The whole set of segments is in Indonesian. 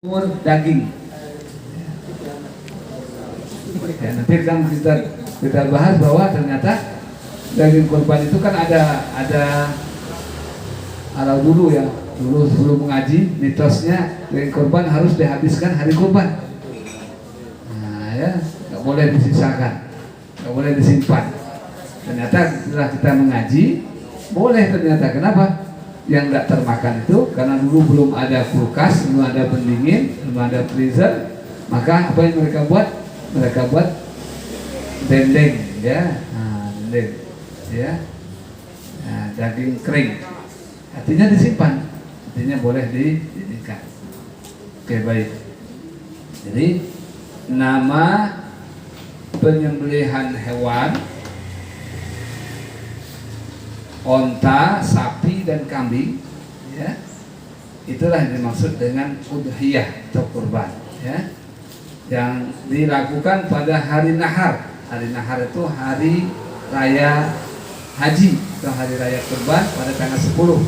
daging. Ya, nanti kan kita bahas bahwa ternyata daging kurban itu kan ada dulu ya, dulu sebelum mengaji mitosnya daging kurban harus dihabiskan hari kurban. Nah ya, nggak boleh disisakan, nggak boleh disimpan. Ternyata setelah kita mengaji boleh ternyata. Kenapa? Yang tidak termakan itu karena dulu belum ada kulkas, belum ada pendingin, belum ada freezer, maka apa yang mereka buat? Mereka buat dendeng, ya, dendeng, ya, daging kering, artinya disimpan, artinya boleh diikat. Oke, baik. Jadi nama penyembelihan hewan onta, sapi dan kambing, ya, itulah yang dimaksud dengan udhiyah atau kurban, ya, yang dilakukan pada hari nahar. Hari nahar itu hari raya haji atau hari raya kurban pada tanggal 10,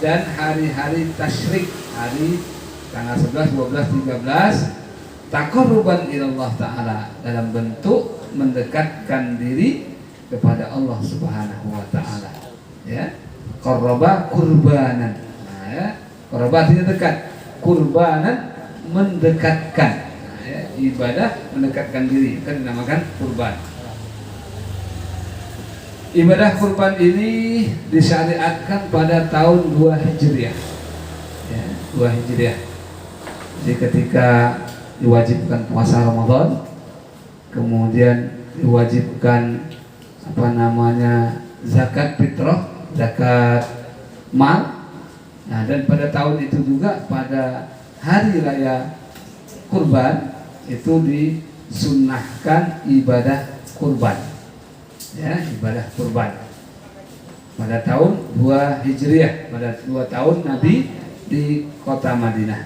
dan hari-hari tasyrik, hari tanggal 11, 12, 13 taqarruban ilallah ta'ala, dalam bentuk mendekatkan diri kepada Allah Subhanahu wa ta'ala. Ya, qarraba kurbanan. Nah, ya, qarraba artinya dekat, kurbanan mendekatkan. Nah, ya, ibadah mendekatkan diri, kan dinamakan kurban. Ibadah kurban ini disyariatkan pada tahun 2 Hijriah. Ya, 2 Hijriah. Jadi ketika diwajibkan puasa Ramadan, kemudian diwajibkan zakat fitrah, zakat mal. Nah, dan pada tahun itu juga pada hari raya kurban itu disunnahkan ibadah kurban, ya, ibadah kurban pada tahun 2 Hijriah, pada 2 tahun Nabi di kota Madinah.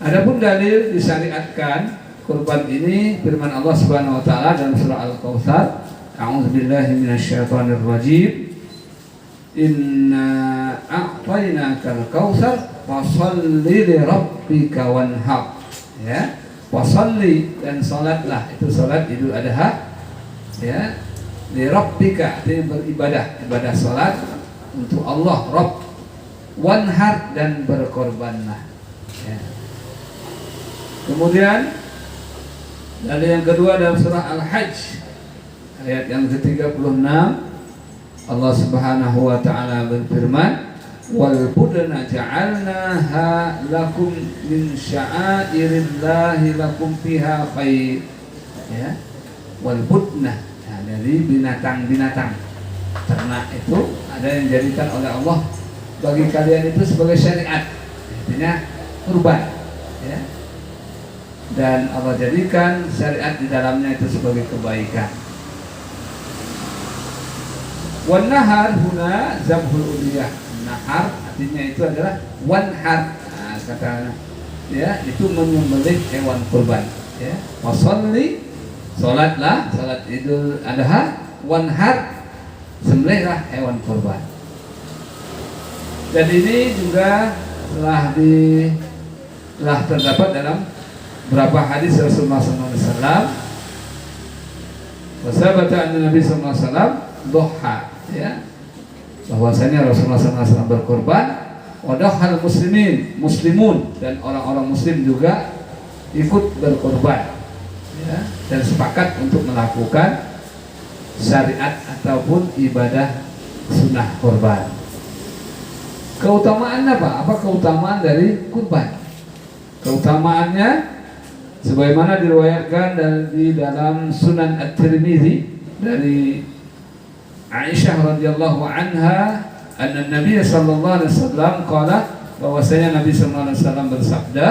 Adapun dalil disyariatkan kurban ini firman Allah Subhanahu wa taala dalam surah Al-Kautsar, a'udzubillahi minasyaitonir rajim, inna a'tainakal kautsar fasholli li rabbika wanhar. Ya, wasalli, dan salatlah, itu salat Idul Adha, ya, li rabbika, artinya beribadah, ibadah salat untuk Allah Rabb, wanhar, dan berkorbanlah, ya. Kemudian dalil yang kedua dalam surah Al-Hajj ayat yang ke-36, Allah Subhanahu wa taala berfirman, wal budna ja'alnaha lakum min sya'airillahi lakum fiha khair. Ya, wal budna, nah, dari binatang-binatang ternak itu ada yang dijadikan oleh Allah bagi kalian itu sebagai syariat, artinya kurban, ya. Dan Allah jadikan syariat di dalamnya itu sebagai kebaikan. Wan nahar huna zabhul udhiyah. Nahar artinya itu adalah wanhar. Nah, kata ya, itu menyembelih hewan kurban, ya. Wasolli, salatlah, salat Idul Adha, wanhar, sembelihlah hewan kurban. Dan ini juga telah terdapat dalam berapa hadis Rasulullah SAW. Wasabata anna Nabi SAW doha, ya, bahwasanya Rasulullah SAW berkorban. Wadahal muslimun, dan orang-orang muslim juga ikut berkorban, ya, dan sepakat untuk melakukan syariat ataupun ibadah sunnah korban. Keutamaan apa? Apa keutamaan dari kurban? Keutamaannya sebagaimana diriwayatkan di dalam Sunan At-Tirmidzi dari Aisyah radhiyallahu anha, anna Nabi sallallahu alaihi wasallam qala, bahwasanya Nabi sallallahu alaihi wasallam bersabda,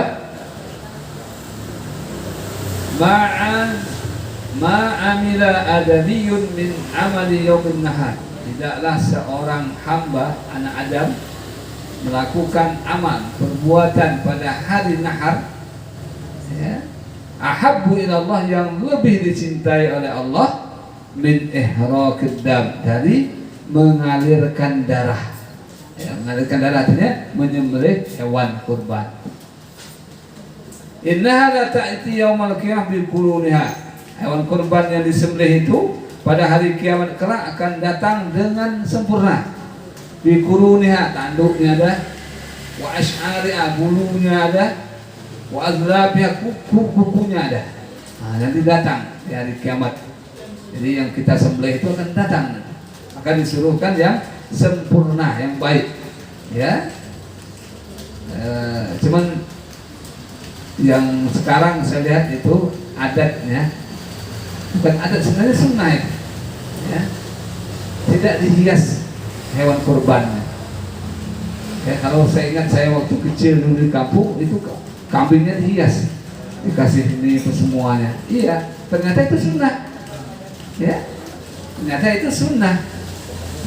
ma amila adamiyun min amali yaumin nahar. Tidaklah seorang hamba anak Adam melakukan amal perbuatan pada hari nahar, ya, ahabbu ilallah, yang lebih dicintai oleh Allah, min ihraqid dam, dari mengalirkan darah, ya, mengalirkan darah artinya menyembelih hewan kurban. Innaha la ta'ti yaumal qiyamah bi quruniha. Hewan kurban yang disembelih itu pada hari kiamat kelak akan datang dengan sempurna. Bi quruniha, tanduknya ada, wa ash'ariha, bulunya ada, wa azlabiha, kuku-kukunya ada. Nah, nanti datang di hari kiamat. Jadi yang kita sembelih itu akan datang. Akan disuruhkan yang sempurna, yang baik. Ya. Cuman yang sekarang saya lihat itu adatnya bukan adat, sebenarnya sunnah itu. Ya. Tidak dihias hewan kurbannya. Ya, kalau saya ingat saya waktu kecil dulu di kampung itu kambingnya dihias, dikasih ini semuanya. Iya, ternyata itu sunnah. Ya, ternyata itu sunnah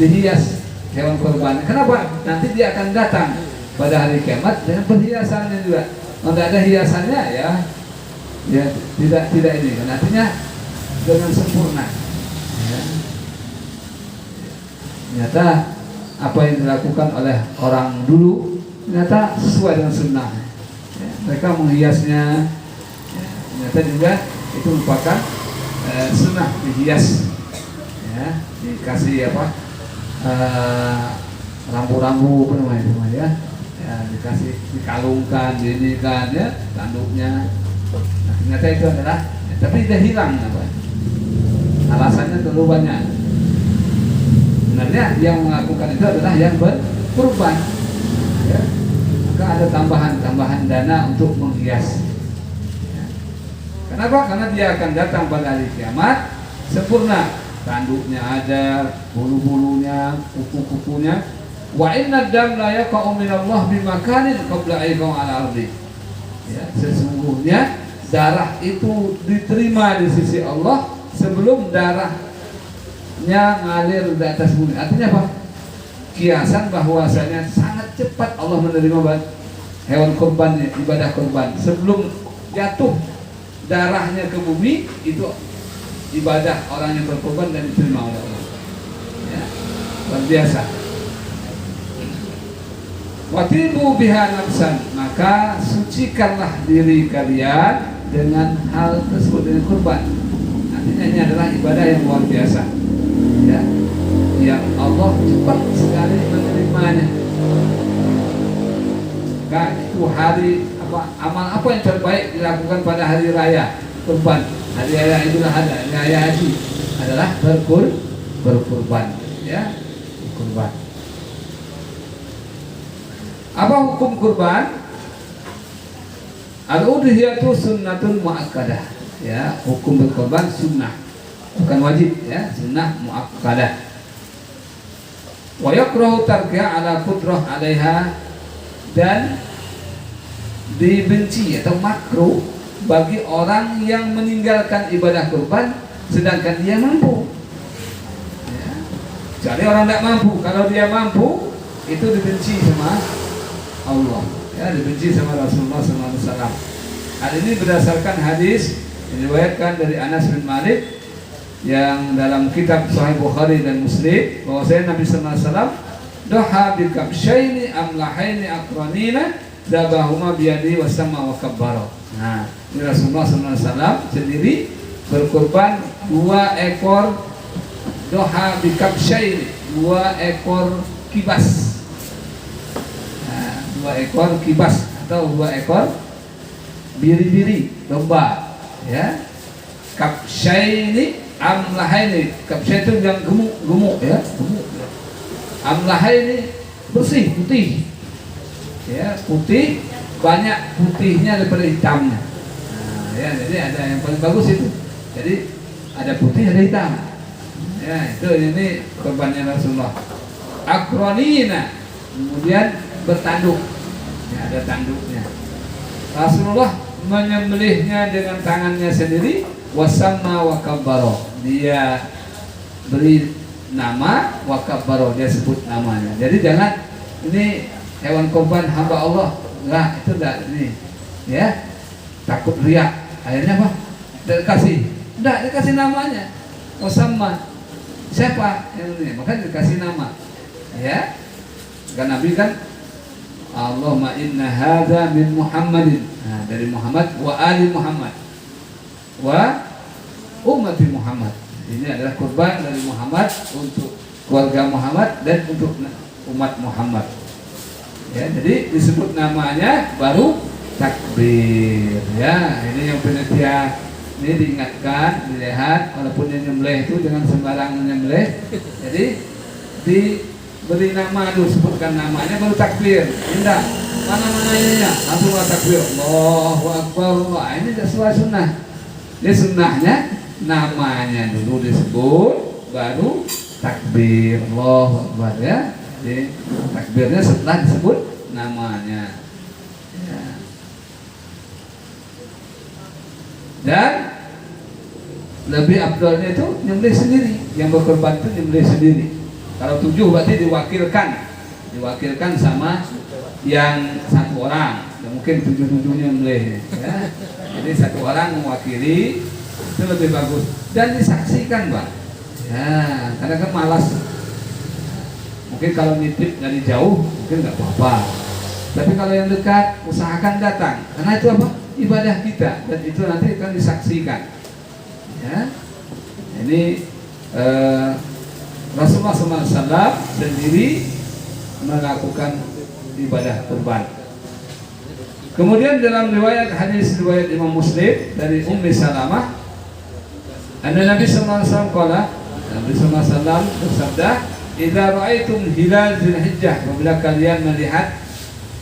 dihias hewan kurban. Kenapa? Nanti dia akan datang pada hari kiamat dengan perhiasannya juga. Kalau tidak ada hiasannya ya tidak ini. Artinya dengan sempurna. Ya. Ternyata apa yang dilakukan oleh orang dulu ternyata sesuai dengan sunnah. Ya, mereka menghiasnya. Ya, ternyata juga itu merupakan sunnah dihias. Ya, dikasih rambu-rambu apa namanya ya. Ya, dikasih, dikalungkan, diinikan ya tanduknya. Nah, ternyata itu adalah tapi tidak hilang apa? Alasannya terlalu banyak. Sebenarnya yang melakukan itu adalah yang berkurban. Ya. Maka ada tambahan dana untuk menghias. Ya. Kenapa? Karena dia akan datang pada hari kiamat sempurna. Tanduknya ada, bulu-bulunya, kuku-kukunya. Wa inna dam la yaqa'u minallah bimakanin qabla ayqa'u ala ardi. Ya, sesungguhnya darah itu diterima di sisi Allah sebelum darahnya ngalir di atas bumi. Artinya apa? Kiasan bahwasanya sangat cepat Allah menerima hewan kurban, ibadah kurban. Sebelum jatuh darahnya ke bumi, itu ibadah orang yang berkorban dan diterima oleh Allah. Ya, luar biasa. Watibu biha nafsan, maka sucikanlah diri kalian dengan hal tersebut, dengan kurban. Artinya ini adalah ibadah yang luar biasa. Ya, yang Allah cepat sekali menerimanya. Maka itu hari amal apa yang terbaik dilakukan pada hari raya kurban, hari raya Idul Adha, hari raya haji adalah berkurban. Ya, kurban. Apa hukum kurban? Al-udhiyatu sunnatun muakkadah. Ya, hukum berkurban sunnah, bukan wajib ya, sunnah muakkadah. Wa yakrahu tarkiha ala qudrah 'alaiha, dan dibenci atau makruh bagi orang yang meninggalkan ibadah kurban sedangkan dia mampu. Ya. Jadi orang tidak mampu, kalau dia mampu itu dibenci sama Allah, ya, dibenci sama Rasulullah SAW. Hal ini berdasarkan hadis yang diriwayatkan dari Anas bin Malik yang dalam kitab Sahih Bukhari dan Muslim, bahwasanya Nabi SAW doha bi kabsyaini amlahaini aqranina dabahuma biyadi wasama wa kabbara. Nah, ini Rasulullah SAW sendiri berkurban 2 ekor doha bi kabsyaini, 2 ekor kibas. 2 ekor kibas atau 2 ekor biri-biri domba, ya. Kabsyaini amlahaini, kabsyai itu yang gemuk ya, gemuk. Amlahaini bersih, putih, ya, putih, banyak putihnya daripada hitamnya. Nah, ya, jadi ada yang paling bagus itu. Jadi ada putih, ada hitam. Ya, itu ini korbannya Rasulullah. Akronina, kemudian bertanduk. Ya, ada tanduknya. Rasulullah menyembelihnya dengan tangannya sendiri, wasamma wa kabbaro. Dia beri nama wa kabbaro, dia sebut namanya. Jadi jangan ini hewan korban hamba Allah, enggak, itu enggak ini. Ya. Takut riak. Akhirnya apa? Tidak dikasih. Enggak, dikasih namanya. Wasamma. Siapa yang ini? Maka dikasih nama. Ya. Kan Nabi kan Allahumma inna hadza min Muhammadin. Nah, dari Muhammad wa ali Muhammad wa ummati Muhammad. Ini adalah kurban dari Muhammad untuk keluarga Muhammad dan untuk umat Muhammad. Ya, jadi disebut namanya baru takbir. Ya, ini yang panitia ini diingatkan, dilihat walaupun yang nyembelih itu jangan sembarang menyembelih. Jadi diberi nama dulu, sebutkan namanya baru takbir. Tidak, mana ininya langsung takbir. Allahu Akbar. Wah, ini sesuai sunnah. Ini sunnahnya namanya dulu disebut baru takbir. Allahu Akbar ya. Jadi takbirnya setelah disebut namanya. Ya. Dan lebih afdalnya itu nyembelih sendiri. Yang berkorban itu nyembelih sendiri. Kalau 7 berarti diwakilkan sama yang satu orang. Ya, mungkin 7-7-nya nyembelih ya. Jadi satu orang mewakili itu lebih bagus dan disaksikan, Pak. Ya, karena kan malas. Mungkin kalau nitip dari jauh mungkin nggak apa-apa. Tapi kalau yang dekat usahakan datang. Karena itu apa? Ibadah kita dan itu nanti akan disaksikan. Ya. Ini Rasulullah SAW sendiri melakukan ibadah kurban. Kemudian dalam riwayat hadis riwayat Imam Muslim dari Ummi Salamah, ada Nabi SAW kala Nabi SAW bersabda, "Idza ra'aitum hilal Zulhijjah," apabila kalian melihat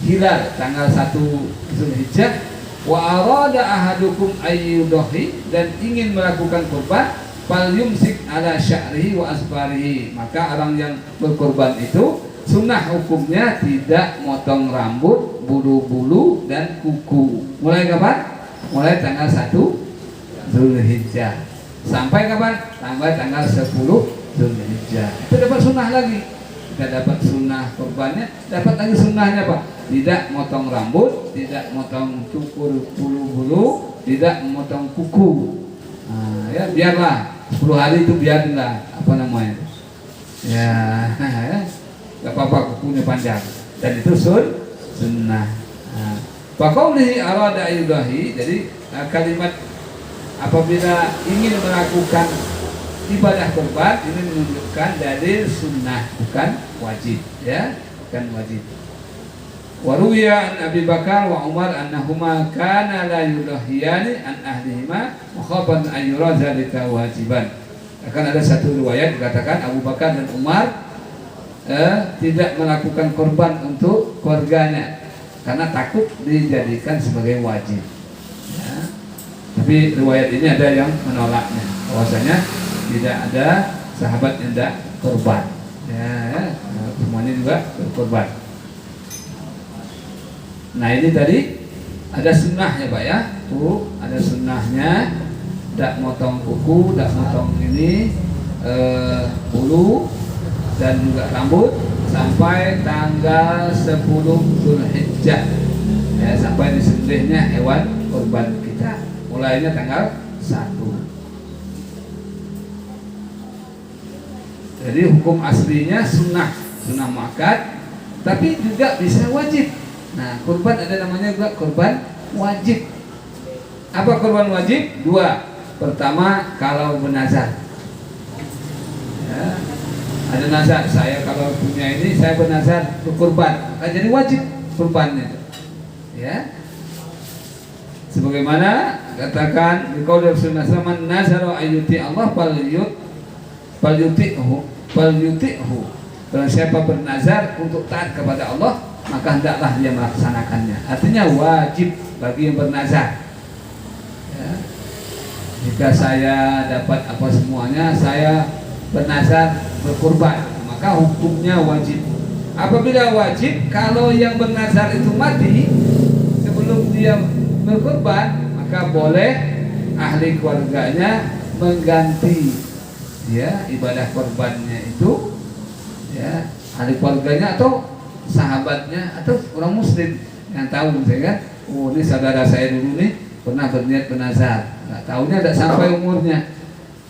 hilal tanggal 1 Zulhijjah, wa arada ahadukum ayyudahi, dan ingin melakukan kurban, fal yumsik ala sya'rihi wa asfarihi, maka orang yang berkorban itu sunnah hukumnya tidak motong rambut, bulu-bulu dan kuku. Mulai kapan? Mulai tanggal 1 Zulhijjah sampai kapan? Sampai tanggal 10 Zulhijjah. Itu dapat sunnah lagi. Kita dapat sunnah kurbannya, dapat lagi sunnahnya, Pak. Tidak motong rambut, tidak motong cukur bulu-bulu, tidak memotong kuku. Nah, ya biarlah 10 hari itu biarlah apa namanya. Ya, ya. Gak apa-apa kukunya panjang. Dan itu sunnah. Faqaulihi arada ayudahi, jadi kalimat apabila ingin melakukan ibadah kurban ini menunjukkan dalil sunnah, bukan wajib, ya, bukan wajib. Wa ruwiya an Abi Bakar wa Umar annahuma kana la yudahiyani an ahlihima mukhafan an yura zalika wajiban. Akan ada satu riwayat dikatakan Abu Bakar dan Umar tidak melakukan korban untuk keluarganya karena takut dijadikan sebagai wajib. Ya. Tapi riwayat ini ada yang menolaknya, bahwasanya tidak ada sahabat yang tidak korban. Ya, semuanya juga berkorban. Nah ini tadi ada sunnahnya, Pak ya. Tuh ada sunnahnya, tidak motong kuku, tidak motong ini bulu dan juga rambut sampai tanggal 10 Zulhijjah, ya, sampai disembelihnya hewan kurban kita. Mulainya tanggal 1. Jadi hukum aslinya sunnah muakkad, tapi juga bisa wajib. Nah, kurban ada namanya juga kurban wajib. Apa kurban wajib? 2. Pertama, kalau bernazar. Ya, ada nazar, saya kalau punya ini saya bernazar berkurban, maka jadi wajib kurbannya. Ya. Sebagaimana katakan di qaul Rasulullah SAW, nazara ayyuti Allah falyuti'hu. Kalau siapa bernazar untuk taat kepada Allah, maka hendaklah dia melaksanakannya. Artinya wajib bagi yang bernazar. Ya. Jika saya dapat apa semuanya, saya bernazar berkurban, maka hukumnya wajib. Apabila wajib, kalau yang bernazar itu mati sebelum dia berkurban, maka boleh ahli keluarganya mengganti, ya, ibadah kurbannya itu, ya, ahli keluarganya atau sahabatnya atau orang muslim yang tahu, misalnya kan, oh ini saudara saya dulu nih pernah berniat bernazar, nggak tahunya tidak sampai umurnya,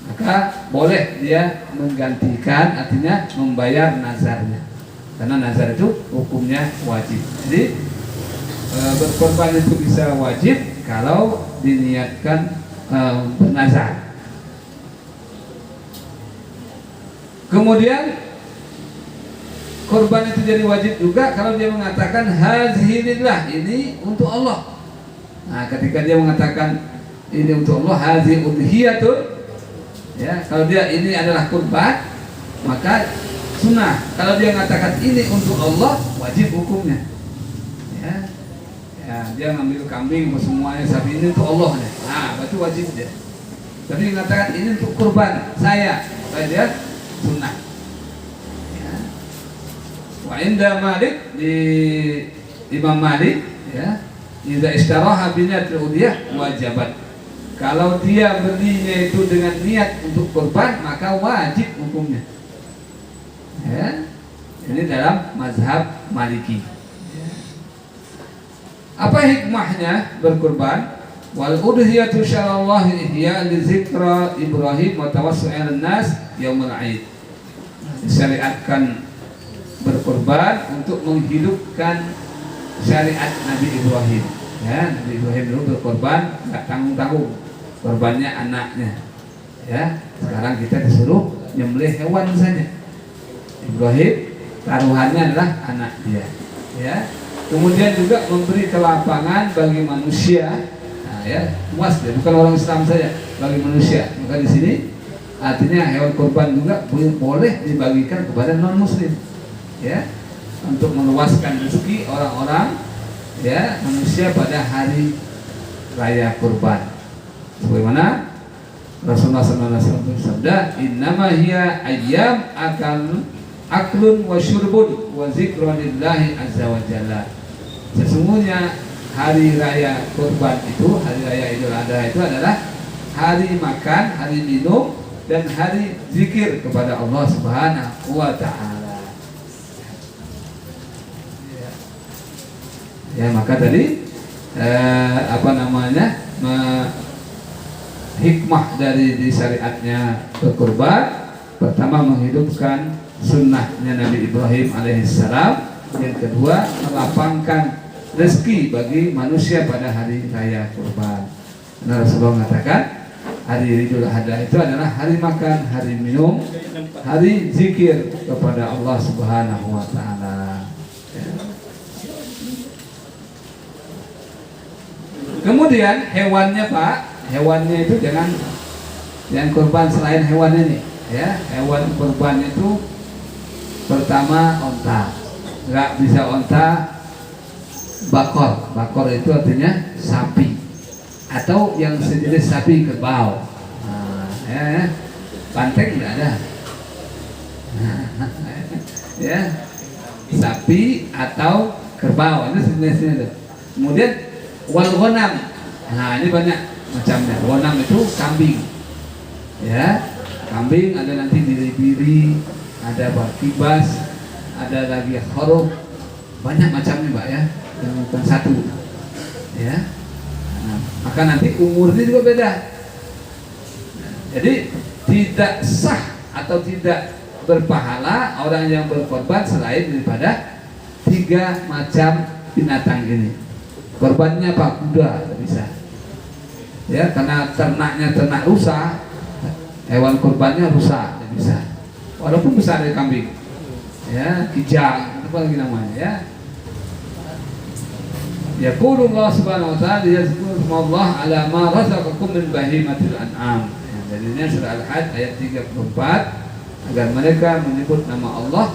maka boleh dia menggantikan, artinya membayar nazarnya. karena nazar itu hukumnya wajib. Jadi berkorban itu bisa wajib kalau diniatkan bernazar. Kemudian korban itu jadi wajib juga kalau dia mengatakan hazihi lillah, ini untuk Allah. Nah, ketika dia mengatakan ini untuk Allah, hazihi udhiyatun, ya, kalau dia ini adalah kurban, maka sunnah. Kalau dia mengatakan ini untuk Allah, wajib hukumnya. Ya, ya, dia ngambil kambing semuanya, sapi ini untuk Allah, ya. Nah, berarti wajib dia. Tapi dia mengatakan ini untuk kurban saya dia sunnah. Ya. Wa inda Malik, di Imam Malik, ya, idza istaraha biniyatil udhiyah wajibat. Kalau dia belinya itu dengan niat untuk kurban, maka wajib hukumnya. Ya. Ini dalam mazhab Maliki. Ya. Apa hikmahnya berkurban? Wal udhiyatu syarallahu ihya li zikra Ibrahim wa tawassu'il nas yaumul 'aid. Disyariatkan berkurban untuk menghidupkan syariat Nabi Ibrahim. Ya, Nabi Ibrahim dulu berkorban nggak tanggung-tanggung, korbannya anaknya. Ya, sekarang kita disuruh nyembelih hewan saja. Ibrahim taruhannya adalah anak dia. Ya, kemudian juga memberi kelapangan bagi manusia. Nah, ya, luas ya, bukan orang Islam saja, bagi manusia. Maka di sini artinya hewan kurban juga boleh dibagikan kepada non Muslim. Ya, untuk meluaskan rezeki orang-orang, ya, manusia pada hari raya kurban. Sebagaimana Rasulullah SAW bersabda, innama hiya ayyam aklun wa syurbun wa zikronillahi azza wa jalla. Sesungguhnya hari raya kurban itu, hari raya Idul Adha itu adalah hari makan, hari minum, dan hari zikir kepada Allah Subhanahu wa ta'ala. Ya, maka tadi hikmah dari syariatnya berkurban, pertama menghidupkan sunnahnya Nabi Ibrahim alaihissalam, yang kedua melapangkan rezeki bagi manusia pada hari raya kurban. Karena Rasulullah mengatakan hari Idul Adha itu adalah hari makan, hari minum, hari zikir kepada Allah Subhanahu wa ta'ala. Ya. Kemudian hewannya, Pak, hewannya itu jangan kurban selain hewan ini, ya. Hewan kurban itu pertama onta, nggak bisa onta bakor. Bakor itu artinya sapi atau yang sejenis sapi kerbau. Nah, ya, banteng nggak ada. Ya, sapi atau kerbau itu sejenisnya itu. Kemudian wal ghanam. Nah, ini banyak macamnya. Ghanam itu kambing. Ya, kambing ada nanti biri-biri, ada kibas, ada lagi khorof. Banyak macamnya, Mbak, ya. Yang bukan satu. Ya. Nah, maka nanti umurnya juga beda. Nah, jadi tidak sah atau tidak berpahala orang yang berkorban selain daripada 3 macam binatang ini. Korbannya apa? Kuda, tidak bisa. Ya, karena ternaknya ternak rusa, hewan korbannya rusa, tidak bisa. Walaupun besar dari kambing. Ya, kijang, apa lagi namanya, ya. Yaqulu Allah Subhanahu wa ta'ala, yazkuru Allah ala ma razaqakum min bahimatil an'am. Ya, dalilnya surah Al-Hajj ayat 34, agar mereka menyebut nama Allah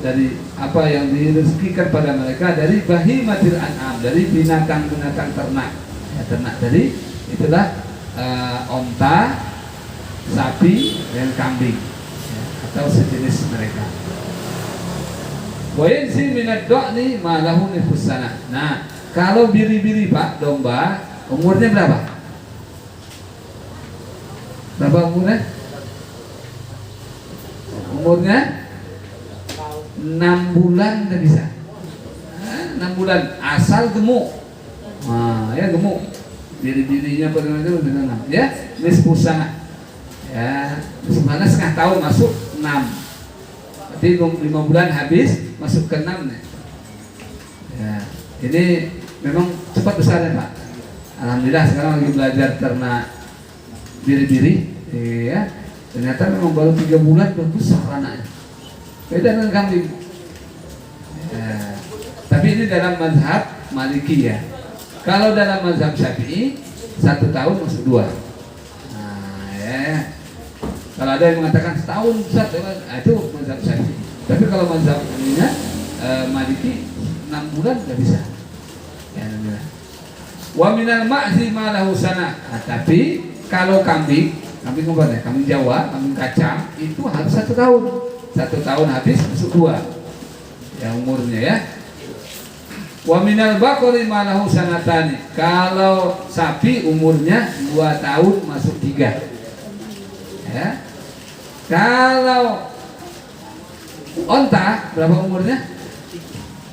dari apa yang direzekikan pada mereka dari bahimatil an'am, dari binatang-binatang ternak. Ya, ternak tadi itulah onta, sapi, dan kambing, ya, atau sejenis mereka. Wa yanzi minad da'ni ma lahu nifus sanah. Nah, kalau biri-biri, Pak, domba, umurnya berapa? Berapa umurnya? Umurnya 6 bulan tidak bisa. 6 bulan asal gemuk. Nah, ya gemuk. Biri-birinya pada itu dengan 6. Ya, nisfus sanah. Ya, sebenarnya setengah tahun masuk 6. Berarti 5 bulan habis, masuk ke 6 nih. Ya, ini memang cepat besar ya Pak. Alhamdulillah sekarang lagi belajar ternak biri-biri, ya. Ternyata memang baru 3 bulan udah besar anaknya. Beda dengan kambing. Ya. Tapi ini dalam mazhab Maliki ya. Kalau dalam mazhab Syafi'i 1 tahun masuk 2. Nah, ya. Kalau ada yang mengatakan setahun Ustaz, itu mazhab Syafi'i. Tapi kalau mazhab Maliki 6 bulan nggak bisa. Ya, wa minal ma'zi ma lahu sana. Nah, tapi kalau kambing apa ya? Kambing Jawa, kambing kacang itu harus 1 tahun. 1 tahun habis masuk 2. Ya umurnya ya. Wa minal baqari ma lahu sanatani. Kalau sapi umurnya 2 tahun masuk 3. Ya. Kalau onta berapa umurnya?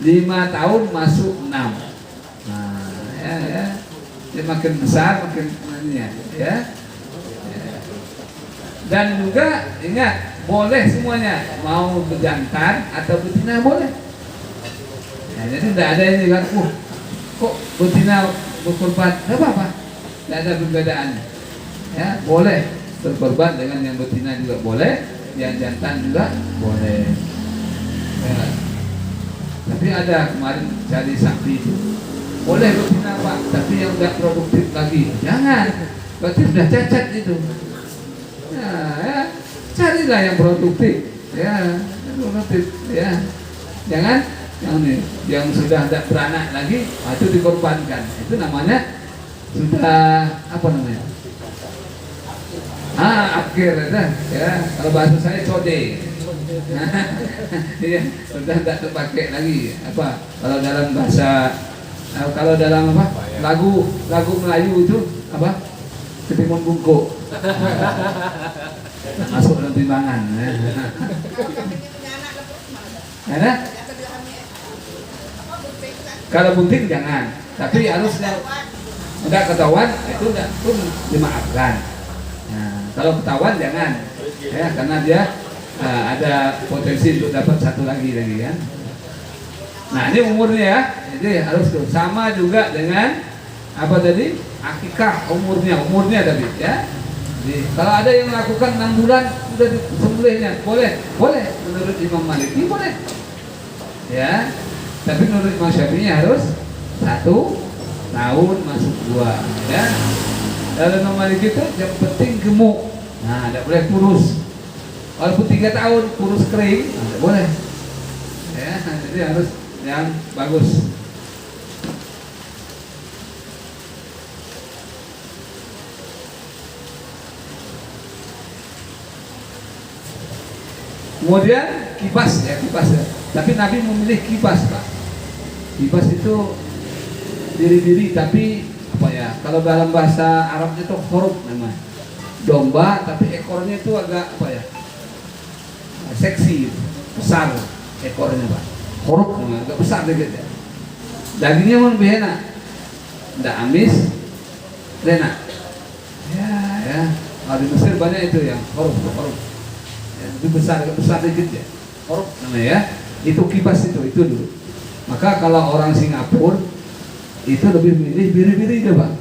5 tahun masuk 6. Nah, ya. Dia makin besar makin ya. Ya. Dan juga ingat boleh semuanya, mau bejantan atau betina boleh. Nah, jadi tidak ada ini kan, kok betina berkorban, tidak apa-apa, tidak ada perbedaannya. Ya, boleh berkorban dengan yang betina juga boleh, yang jantan juga boleh. Ya. Tapi ada kemarin cari sapi itu, boleh betina Pak, tapi yang tidak produktif lagi, jangan, berarti sudah cacat itu. Ya, carilah yang produktif, ya, produktif, ya, jangan yang sudah tidak beranak lagi, itu dikorbankan. Itu namanya sudah apa namanya? Akhir, ya. Kalau bahasa saya code, ya, sudah tidak terpakai lagi. Apa? Kalau dalam bahasa, kalau dalam apa? Lagu Melayu itu apa? Ketimun bungkuk. Masuk dalam timbangan. Ada? Kalau bunting jangan, tapi harus udah ketahuan itu pun dimaafkan. Nah, kalau ketahuan jangan, ya, karena dia ada potensi untuk dapat 1 lagi kan. Nah ini umurnya ya, jadi harus tuh sama juga dengan apa tadi? Akikah umurnya tadi ya. Jadi, kalau ada yang melakukan 6 bulan sudah disembelihnya, boleh menurut Imam Maliki boleh, ya. Tapi menurut Imam Syafi'i harus 1 tahun masuk 2, ya. Dalam Imam Maliki itu yang penting gemuk, nah tidak boleh kurus. Walaupun 3 tahun kurus kering, tidak boleh, ya. Jadi harus yang bagus. Kemudian kipas ya. Tapi Nabi memilih kipas Pak. Kipas itu diri-diri, tapi apa ya? Kalau dalam bahasa Arabnya itu huruf namanya. Domba tapi ekornya itu agak apa ya? Seksi, besar ekornya Pak. Huruf namanya, agak besar dikit ya. Dagingnya memang lebih enak. Tidak amis, enak. Ya. Kalau di Mesir banyak itu yang huruf. Lebih besar dikit ya, korup namanya ya. Itu kipas itu dulu. Maka kalau orang Singapura itu lebih milih biri-biri aja Pak.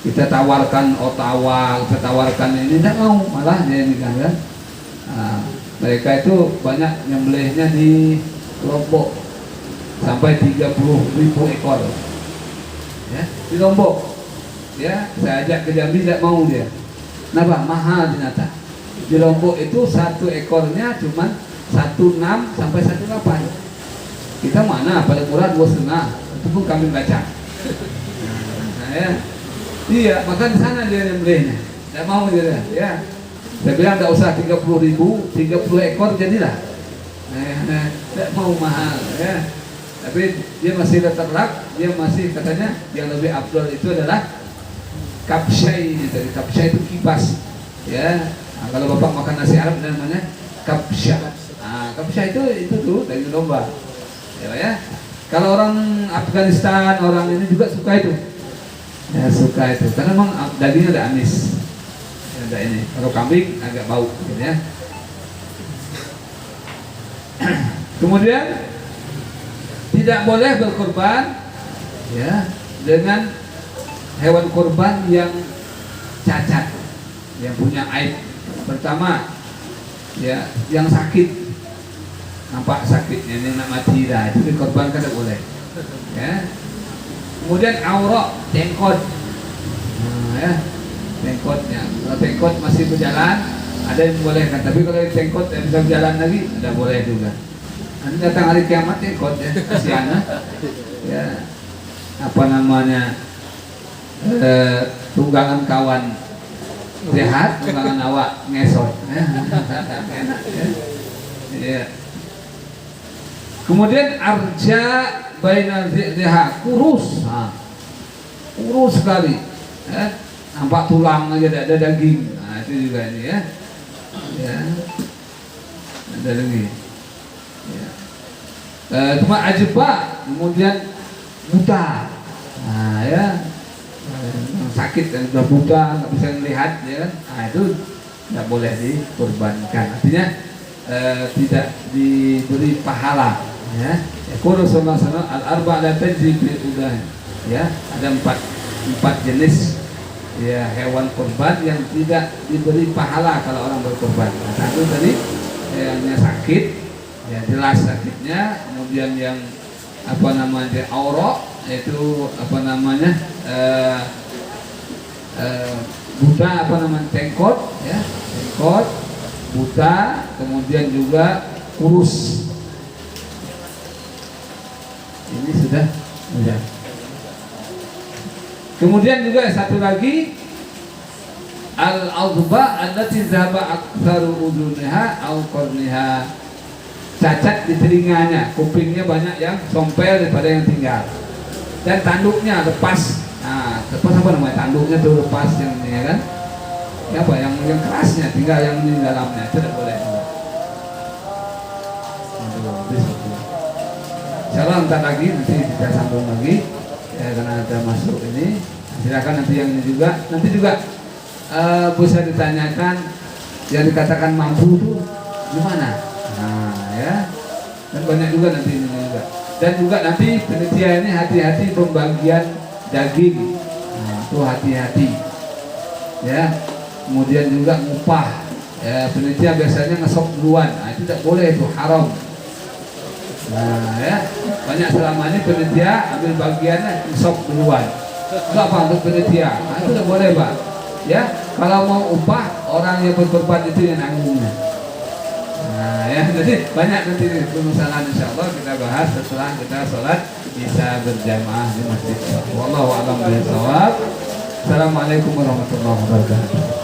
Kita tawarkan otawa, kita tawarkan ini tidak mau, malah dia ini kan. Nah, mereka itu banyak nyembelihnya di Lombok sampai 30.000 ekor. Ya, di Lombok. Ya, saya ajak ke Jambi tidak mau dia. Kenapa? Mahal ternyata. Di Lombok itu 1 ekornya cuma 16 sampai 18. Kita mana paling murah 2,5, itu pun kambing kacang. Nah, ya. Iya, maka di sana dia yang belinya. Tidak mau dia, ya. Saya bilang tidak usah 30.000, 30 ekor jadilah. Nah, tidak mau mahal, ya. Tapi dia masih terlak, dia masih katanya yang lebih afdal itu adalah kapsyai. Jadi kapsyai itu kipas, ya. Nah, kalau Bapak makan nasi Arab namanya kapsya. Nah, kapsya itu tuh daging domba. Ya. Kalau orang Afghanistan, orang ini juga suka itu. Ya, suka itu. Karena memang dagingnya ada amis. Ada ini. Kalau kambing agak bau gitu ya. Kemudian tidak boleh berkorban ya dengan hewan kurban yang cacat, yang punya aib. Pertama ya yang sakit, nampak sakitnya ini nak mati dah, itu dikorbankan tidak boleh ya. Kemudian aurat, tengkot, ya tengkotnya, kalau tengkot masih berjalan ada yang bolehkan, tapi kalau tengkot yang bisa berjalan lagi tidak boleh juga. Nanti datang hari kiamat tengkot ya, kasihan ya, apa namanya tunggangan kawan sehat, tunggangan awak ngesot ya. Enak ya. Kemudian arja baina dhiha, kurus, kurus sekali ya. Nampak tulang aja, ada daging. Nah, itu juga ini ya. Ya. Ada daging. Ya. Cuma ajba, kemudian buta. Nah, ya. Sakit dan sudah buta, nggak bisa melihat ya kan. Nah, itu tidak boleh dikorbankan. Artinya tidak diberi pahala ya. Yaqulu sallallahu alaihi wasallam al-arba' la tajzi bil udah. Ya, ada empat jenis ya hewan kurban yang tidak diberi pahala kalau orang berkorban. Nah, satu tadi yang sakit, ya jelas sakitnya. Kemudian yang apa namanya aurat, yaitu apa namanya buta, apa namanya tengkot, ya tengkot, buta, kemudian juga kurus. Ini sudah. Kemudian juga satu lagi al-adba allati zahaba aktsaru udunha aw qarniha, cacat di telinganya, kupingnya banyak yang sompel daripada yang tinggal, dan tanduknya lepas. Nah, lepas apa namanya tanduknya tuh lepas yang ini ya kan? Ya apa yang kerasnya tinggal yang di dalamnya, itu tidak boleh. Insyaallah ntar lagi nanti kita sambung lagi ya, karena ada masuk ini. Silakan nanti yang ini juga, nanti juga bisa ditanyakan yang dikatakan mampu itu gimana. Nah ya, dan banyak juga nanti ini juga. Dan juga nanti panitia ini hati-hati pembagian daging. Nah, itu hati-hati ya. Kemudian juga ngupah ya, panitia biasanya ngesok duluan. Nah, itu tidak boleh, itu haram. Nah ya, banyak selama ini panitia ambil bagiannya ngesok duluan. Itu apa untuk panitia? Nah, itu tidak boleh Pak ya. Kalau mau upah, orang yang berkorban itu yang nanggungnya. Nah ya, jadi banyak nanti permasalahan, insyaallah kita bahas setelah kita sholat bisa berjamaah di masjid. Wallahu a'lam bishawab. Assalamualaikum warahmatullahi wabarakatuh.